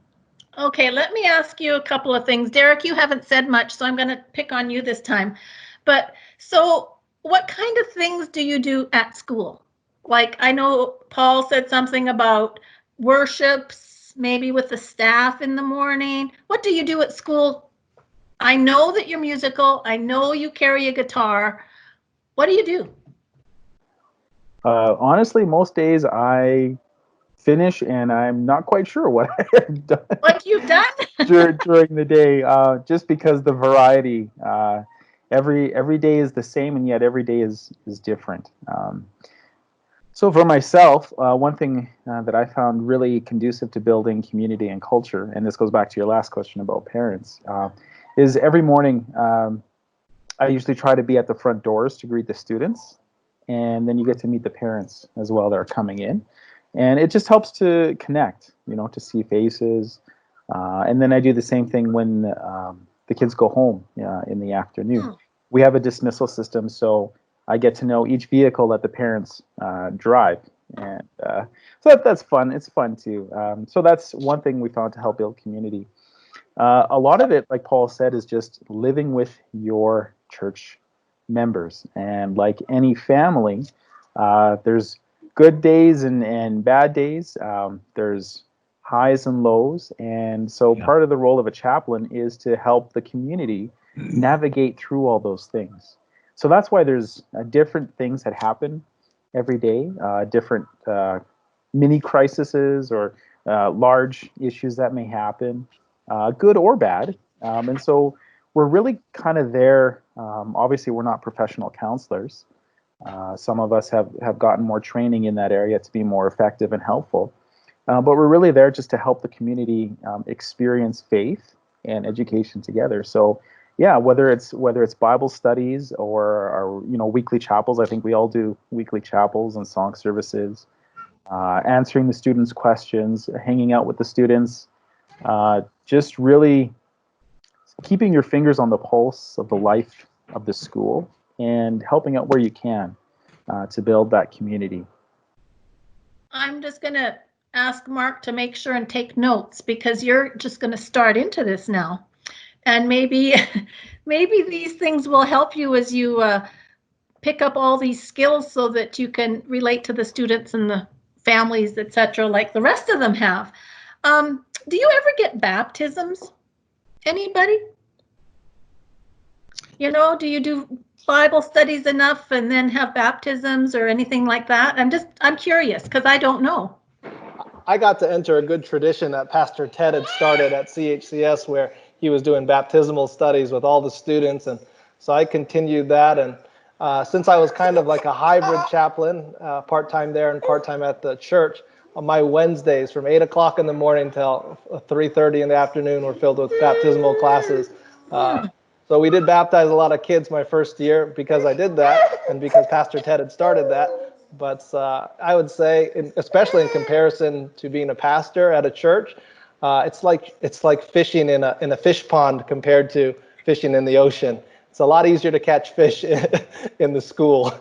Okay, let me ask you a couple of things. Derek, you haven't said much, so I'm going to pick on you this time. But so what kind of things do you do at school? Like, I know Paul said something about worships, maybe with the staff in the morning. What do you do at school? I know that you're musical. I know you carry a guitar. What do you do? Honestly, most days I finish and I'm not quite sure what I have done. What you've done? during the day, just because the variety. Every day is the same, and yet every day is different. So for myself, one thing that I found really conducive to building community and culture, and this goes back to your last question about parents, is every morning I usually try to be at the front doors to greet the students, and then you get to meet the parents as well that are coming in. And it just helps to connect, to see faces. And then I do the same thing when the kids go home in the afternoon. We have a dismissal system, so I get to know each vehicle that the parents drive. And so that's fun. It's fun too. So that's one thing we found to help build community. A lot of it, like Paul said, is just living with your church members. And like any family, there's good days and bad days. There's highs and lows. And so part of the role of a chaplain is to help the community navigate through all those things. So that's why there's different things that happen every day, different mini crises or large issues that may happen, good or bad. And so we're really kind of there. Obviously, we're not professional counselors. Some of us have gotten more training in that area to be more effective and helpful. But we're really there just to help the community experience faith and education together. So yeah, whether it's Bible studies or our weekly chapels, I think we all do weekly chapels and song services, answering the students' questions, hanging out with the students, just really keeping your fingers on the pulse of the life of the school and helping out where you can to build that community. I'm just going to ask Marc to make sure and take notes because you're just going to start into this now. And maybe these things will help you as you pick up all these skills so that you can relate to the students and the families, etc., like the rest of them have. Do you ever get baptisms? Anybody? Do you do Bible studies enough and then have baptisms or anything like that? I'm curious because I don't know. I got to enter a good tradition that Pastor Ted had started at CHCS where he was doing baptismal studies with all the students. And so I continued that. And since I was kind of like a hybrid chaplain, part-time there and part-time at the church, on my Wednesdays from 8 o'clock in the morning till 3:30 in the afternoon were filled with baptismal classes. So we did baptize a lot of kids my first year because I did that and because Pastor Ted had started that. But I would say, especially in comparison to being a pastor at a church, it's like fishing in a fish pond compared to fishing in the ocean. It's a lot easier to catch fish in the school.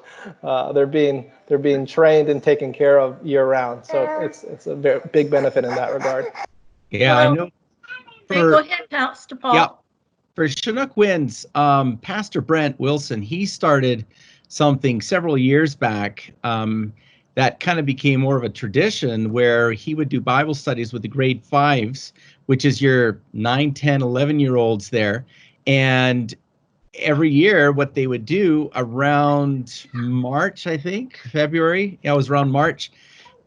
They're being trained and taken care of year round. So it's a very big benefit in that regard. Yeah, I know. Go ahead, Pastor Paul. Yeah, for Chinook Winds, Pastor Brent Wilson, he started something several years back that kind of became more of a tradition where he would do Bible studies with the grade 5s, which is your 9, 10, 11-year-olds there. And every year what they would do around March, I think, February, it was around March,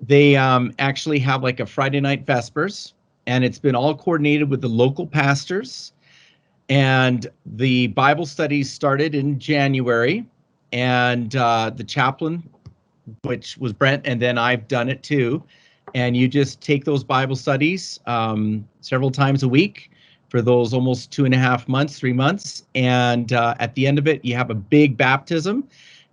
they actually have like a Friday night Vespers, and it's been all coordinated with the local pastors. And the Bible studies started in January, and the chaplain, which was Brent, and then I've done it too. And you just take those Bible studies several times a week for those almost 2.5 months, 3 months. And at the end of it, you have a big baptism.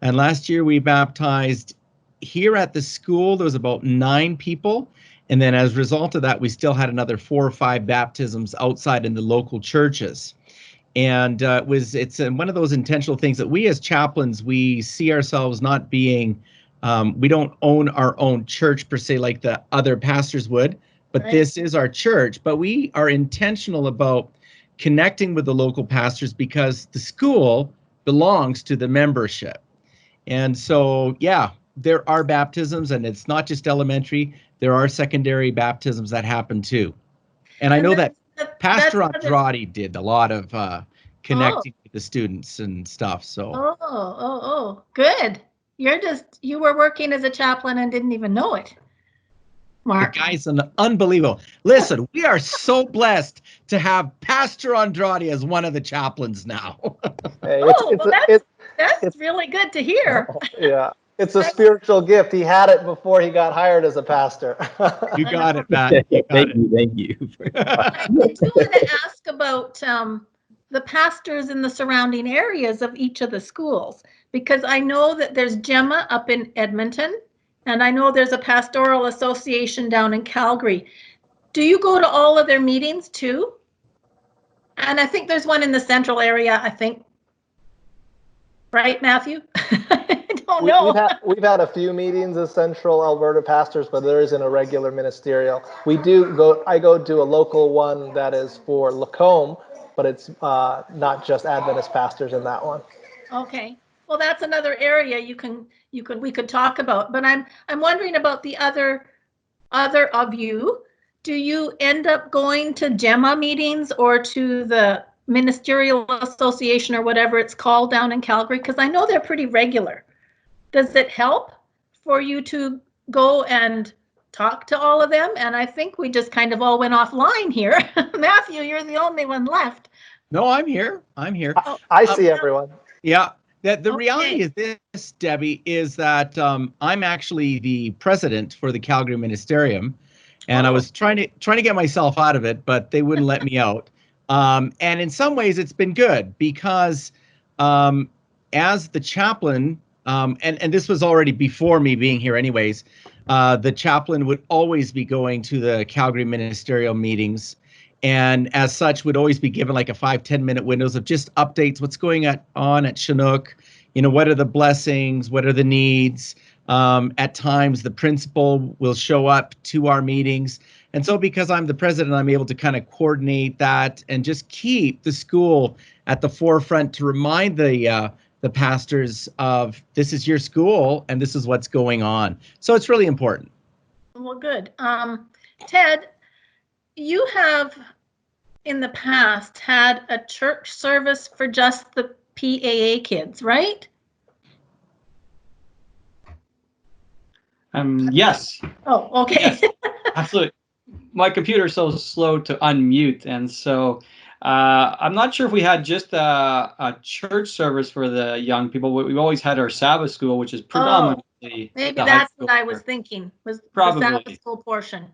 And last year we baptized here at the school, there was about 9 people. And then as a result of that, we still had another 4 or 5 baptisms outside in the local churches. And it's one of those intentional things that we as chaplains, we see ourselves not being, we don't own our own church per se like the other pastors would, but Right. this is our church. But we are intentional about connecting with the local pastors because the school belongs to the membership. And so, yeah, there are baptisms, and it's not just elementary. There are secondary baptisms that happen too. And I know that Pastor Andrade did a lot of connecting with the students and stuff. So. Good. You were working as a chaplain and didn't even know it. Marc. The guy's unbelievable. Listen, we are so blessed to have Pastor Andrade as one of the chaplains now. Hey, that's really good to hear. Yeah, it's a spiritual gift. He had it before he got hired as a pastor. You got it, Matt. Thank you. I do want to ask about the pastors in the surrounding areas of each of the schools, because I know that there's Gemma up in Edmonton, and I know there's a pastoral association down in Calgary. Do you go to all of their meetings too? And I think there's one in the central area, I think. Right, Matthew? I don't know. We've had a few meetings of Central Alberta pastors, but there isn't a regular ministerial. I go to a local one that is for Lacombe, but it's not just Adventist pastors in that one. Okay. Well, that's another area we could talk about, but I'm wondering about the other of you. Do you end up going to Gemma meetings or to the Ministerial Association or whatever it's called down in Calgary? Because I know they're pretty regular. Does it help for you to go and talk to all of them? And I think we just kind of all went offline here. Matthew, you're the only one left. No, I'm here. I see everyone. Yeah. The reality is this, Debbie, is that I'm actually the president for the Calgary Ministerium, and I was trying to get myself out of it, but they wouldn't let me out. And in some ways, it's been good because as the chaplain, and this was already before me being here anyways, the chaplain would always be going to the Calgary Ministerial meetings, and as such would always be given like a 5-10 minute windows of just updates, what's going on at Chinook, what are the blessings, what are the needs. At times the principal will show up to our meetings. And so because I'm the president, I'm able to kind of coordinate that and just keep the school at the forefront to remind the pastors of this is your school and this is what's going on. So it's really important. Well, good. Ted, you have in the past had a church service for just the PAA kids, right? Yes. Oh, okay. Yes, absolutely. My computer is so slow to unmute, and so I'm not sure if we had just a church service for the young people. We've always had our Sabbath school, which is predominantly. Maybe that's what I was thinking, was Probably. the Sabbath school portion.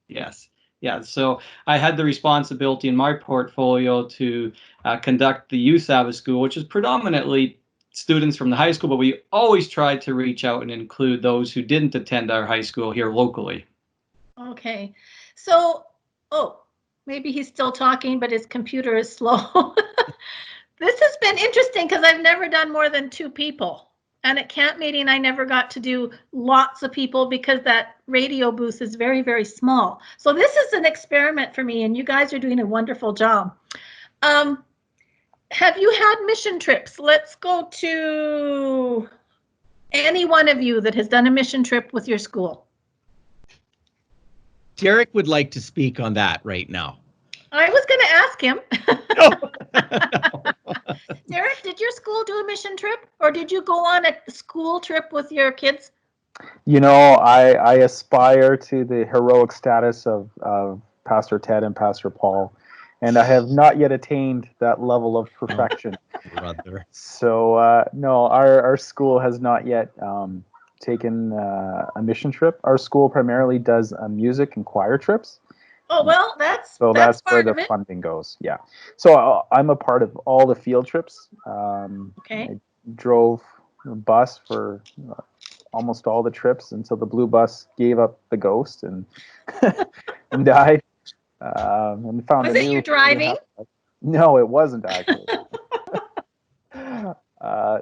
Yes. Yeah. So I had the responsibility in my portfolio to conduct the youth Sabbath school, which is predominantly students from the high school, but we always tried to reach out and include those who didn't attend our high school here locally. Okay. So, maybe he's still talking, but his computer is slow. This has been interesting because I've never done more than 2 people. And at camp meeting, I never got to do lots of people because that radio booth is very, very small. So this is an experiment for me, and you guys are doing a wonderful job. Have you had mission trips? Let's go to any one of you that has done a mission trip with your school. Derek would like to speak on that right now. I was going to ask him. No. Derek, did your school do a mission trip, or did you go on a school trip with your kids? I aspire to the heroic status of Pastor Ted and Pastor Paul, and I have not yet attained that level of perfection. Brother. So no, our school has not yet taken a mission trip. Our school primarily does music and choir trips. Oh, well, that's where the funding goes. Yeah. So I'm a part of all the field trips. Okay. I drove a bus for almost all the trips until the blue bus gave up the ghost and and died. And found Was it you driving? No, it wasn't actually.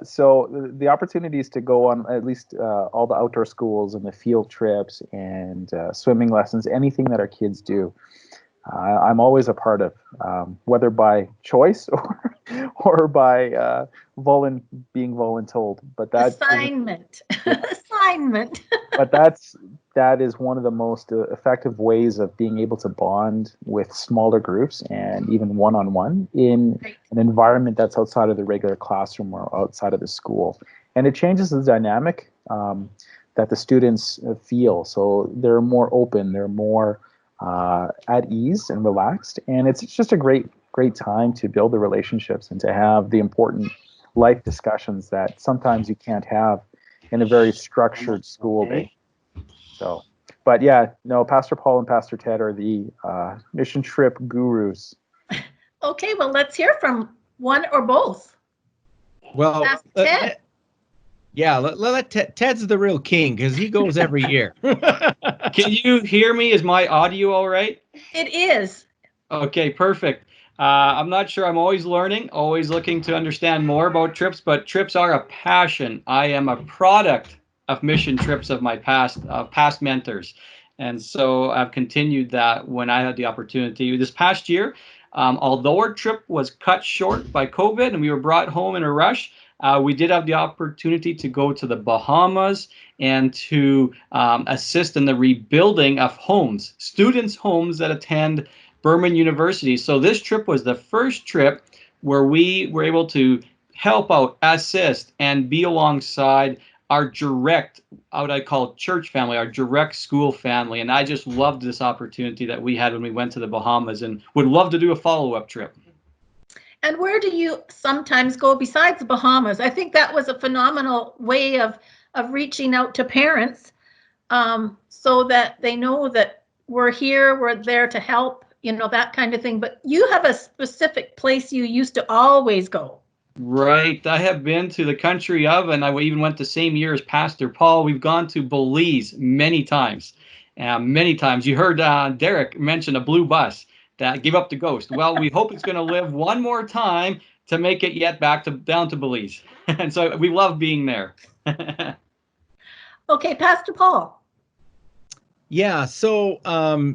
So the opportunities to go on at least all the outdoor schools and the field trips and swimming lessons, anything that our kids do, I'm always a part of, whether by choice or by being voluntold. But that Assignment. Assignment. but that is one of the most effective ways of being able to bond with smaller groups and even one-on-one in an environment that's outside of the regular classroom or outside of the school. And it changes the dynamic that the students feel. So they're more open, they're more at ease and relaxed. And it's just a great time to build the relationships and to have the important life discussions that sometimes you can't have in a very structured school day. So, but yeah, no, Pastor Paul and Pastor Ted are the mission trip gurus. Okay, well, let's hear from one or both. Well, Ted. Ted's the real king because he goes every year. Can you hear me? Is my audio all right? It is. Okay, perfect. I'm not sure. I'm always learning, always looking to understand more about trips, but trips are a passion. I am a product of mission trips of my past mentors. And so I've continued that when I had the opportunity. This past year, although our trip was cut short by COVID and we were brought home in a rush, we did have the opportunity to go to the Bahamas and to assist in the rebuilding of homes, students' homes that attend Berman University. So this trip was the first trip where we were able to help out, assist, and be alongside our direct, what I call church family, our direct school family. And I just loved this opportunity that we had when we went to the Bahamas and would love to do a follow-up trip. And where do you sometimes go besides the Bahamas? I think that was a phenomenal way of reaching out to parents so that they know that we're here, we're there to help, that kind of thing. But you have a specific place you used to always go. Right. I have been to the country of, and I even went the same year as Pastor Paul. We've gone to Belize many times. Many times. You heard Derek mention a blue bus that gave up the ghost. Well, we hope it's going to live one more time to make it yet down to Belize. And so we love being there. Okay, Pastor Paul. Yeah, so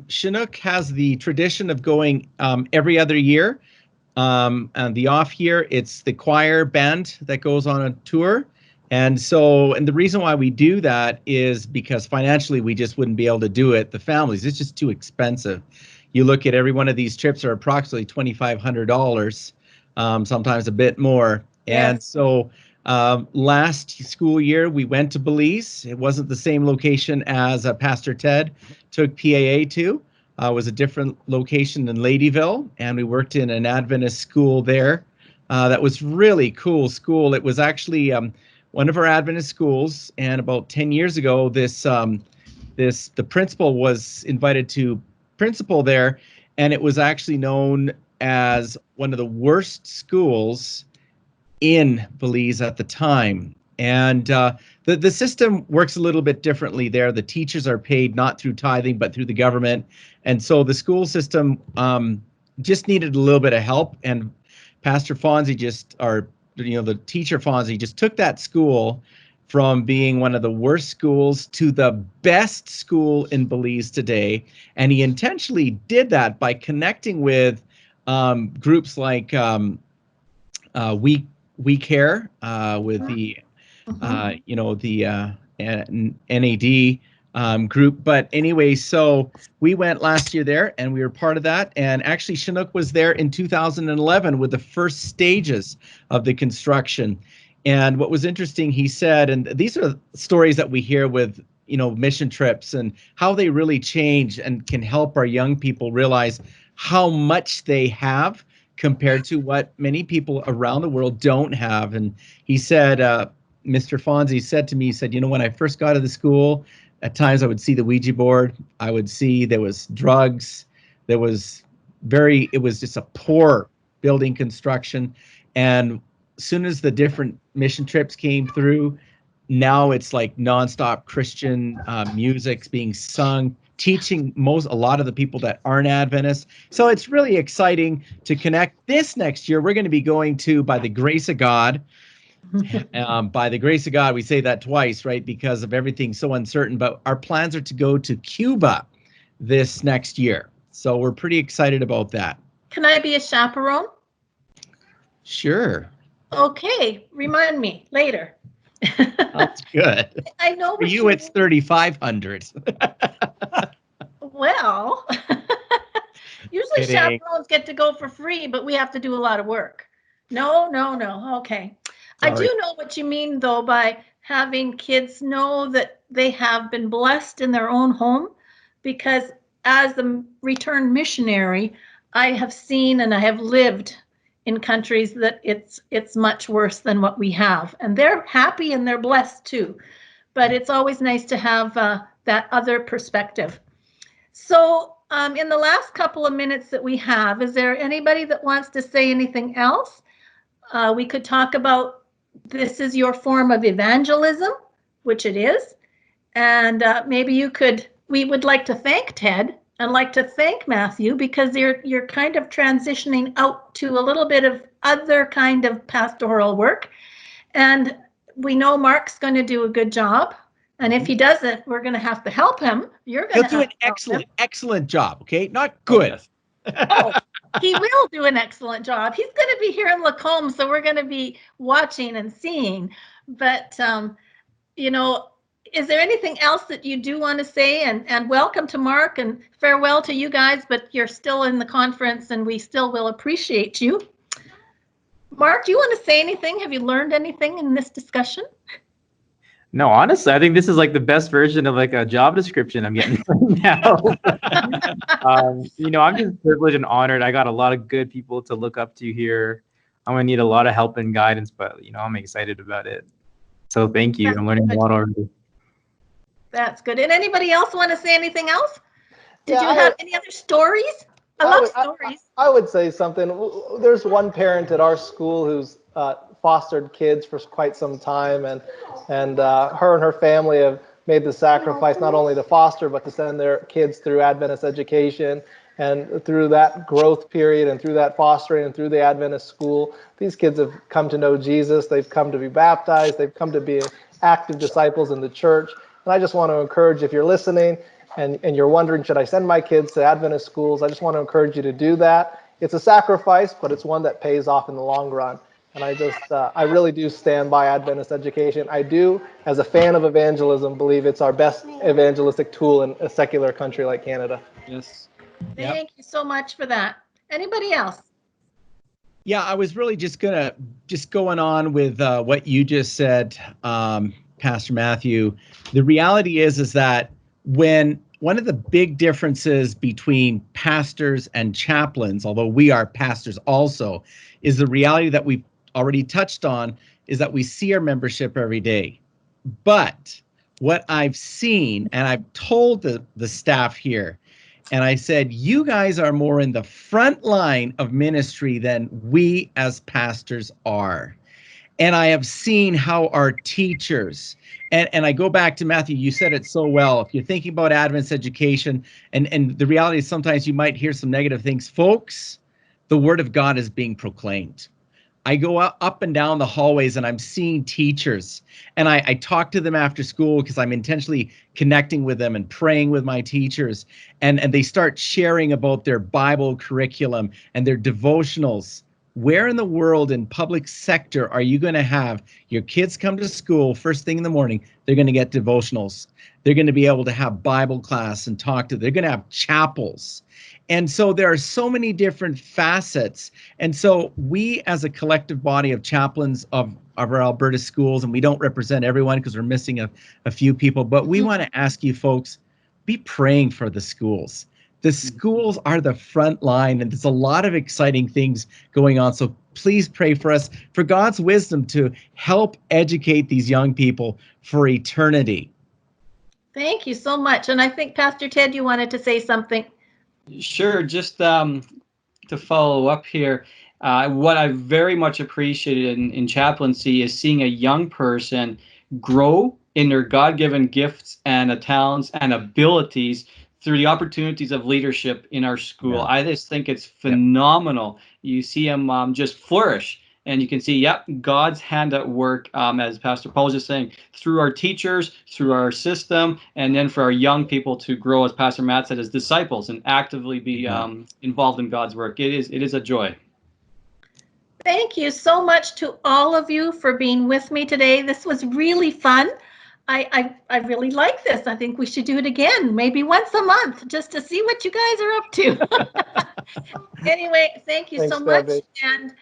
Chinook has the tradition of going every other year. And the off year, it's the choir band that goes on a tour. And the reason why we do that is because financially we just wouldn't be able to do it. The families, it's just too expensive. You look at every one of these trips are approximately $2,500, sometimes a bit more. Yes. And so last school year we went to Belize. It wasn't the same location as Pastor Ted took PAA to. It was a different location in Ladyville, and we worked in an Adventist school there. That was really cool school. It was actually one of our Adventist schools, and about 10 years ago, the principal was invited to principal there, and it was actually known as one of the worst schools in Belize at the time. And the system works a little bit differently there. The teachers are paid not through tithing, but through the government. And so the school system just needed a little bit of help. And Pastor Fonzie the teacher Fonzie just took that school from being one of the worst schools to the best school in Belize today. And he intentionally did that by connecting with groups like We Care with the NAD group. But anyway, so we went last year there and we were part of that. And actually Chinook was there in 2011 with the first stages of the construction. And what was interesting, he said, and these are stories that we hear with, mission trips and how they really change and can help our young people realize how much they have compared to what many people around the world don't have. And he said, Mr. Fonzie said to me, he said, when I first got to the school, at times I would see the Ouija board. I would see there was drugs. It was just a poor building construction. And as soon as the different mission trips came through, now it's like nonstop Christian music's being sung. teaching a lot of the people that aren't Adventists. So it's really exciting to connect. This next year, we're going to be going to, by the grace of God, by the grace of God, we say that twice, right? Because of everything so uncertain, but our plans are to go to Cuba this next year. So we're pretty excited about that. Can I be a chaperone? Sure. Okay, remind me later. That's good. I know For what you, it's 3,500. Well, usually Kidding. chaperones get to go for free, but we have to do a lot of work. No. Okay. I Sorry. do know what you mean, though, by having kids know that they have been blessed in their own home, because as the returned missionary, I have seen and I have lived in countries that it's much worse than what we have. And they're happy and they're blessed too. But it's always nice to have that other perspective. So in the last couple of minutes that we have, is there anybody that wants to say anything else? We could talk about this is your form of evangelism, which it is. And maybe we would like to thank Ted and like to thank Matthew, because you're kind of transitioning out to a little bit of other kind of pastoral work. And we know Marc's going to do a good job. And if he doesn't, we're going to have to help him. You're going to He'll do an excellent job, okay? Not good. Oh, he will do an excellent job. He's going to be here in Lacombe, so we're going to be watching and seeing. But, is there anything else that you do want to say? And welcome to Marc and farewell to you guys, but you're still in the conference and we still will appreciate you. Marc, do you want to say anything? Have you learned anything in this discussion? No, honestly, I think this is like the best version of like a job description I'm getting right now. I'm just privileged and honored. I got a lot of good people to look up to here. I'm gonna need a lot of help and guidance, but I'm excited about it. So thank you. I'm learning a lot already. That's good. And anybody else want to say anything else? Did Yeah, you have any other stories? I love stories. I would say something. There's one parent at our school who's fostered kids for quite some time, and her and her family have made the sacrifice not only to foster but to send their kids through Adventist education. And through that growth period and through that fostering and through the Adventist school, these kids have come to know Jesus. They've come to be baptized. They've come to be active disciples in the church. And I just want to encourage, if you're listening and you're wondering, should I send my kids to Adventist schools? I just want to encourage you to do that. It's a sacrifice, but it's one that pays off in the long run. And I really do stand by Adventist education. I do, as a fan of evangelism, believe it's our best evangelistic tool in a secular country like Canada. Yes. Thank you so much for that. Anybody else? Yeah, I was really just going on with what you just said, Pastor Matthew. The reality is that when one of the big differences between pastors and chaplains, although we are pastors also, is the reality that we've already touched on, is that we see our membership every day. But what I've seen, and I've told the staff here, and I said, you guys are more in the front line of ministry than we as pastors are. And I have seen how our teachers, and I go back to Matthew, you said it so well. If you're thinking about Adventist education, and the reality is sometimes you might hear some negative things. Folks, the word of God is being proclaimed. I go up and down the hallways and I'm seeing teachers, and I talk to them after school because I'm intentionally connecting with them and praying with my teachers, and they start sharing about their Bible curriculum and their devotionals. Where in the world in public sector are you going to have your kids come to school first thing in the morning? They're going to get devotionals. They're going to be able to have Bible class and talk to. They're going to have chapels. And so there are so many different facets. And so we, as a collective body of chaplains of our Alberta schools, and we don't represent everyone because we're missing a few people, but we want to ask you folks, be praying for the schools. The schools are the front line, and there's a lot of exciting things going on. So please pray for us, for God's wisdom to help educate these young people for eternity. Thank you so much. And I think, Pastor Ted, you wanted to say something. Sure. Just to follow up here, what I very much appreciated in chaplaincy is seeing a young person grow in their God-given gifts and talents and abilities through the opportunities of leadership in our school. Yeah. I just think it's phenomenal. You see them just flourish. And you can see, yep, God's hand at work, as Pastor Paul was just saying, through our teachers, through our system, and then for our young people to grow, as Pastor Matt said, as disciples and actively be involved in God's work. It is a joy. Thank you so much to all of you for being with me today. This was really fun. I really like this. I think we should do it again, maybe once a month, just to see what you guys are up to. Anyway, thank you Thanks, so much. Debbie. And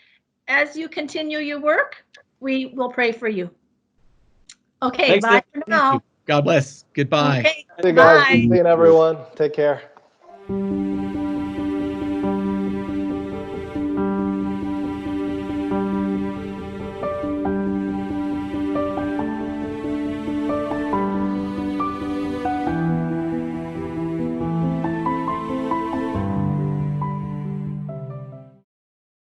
as you continue your work, we will pray for you. Okay, Thanks, bye Deb. for now. God bless. Goodbye. Okay, Hey guys, bye. good seeing everyone. Take care.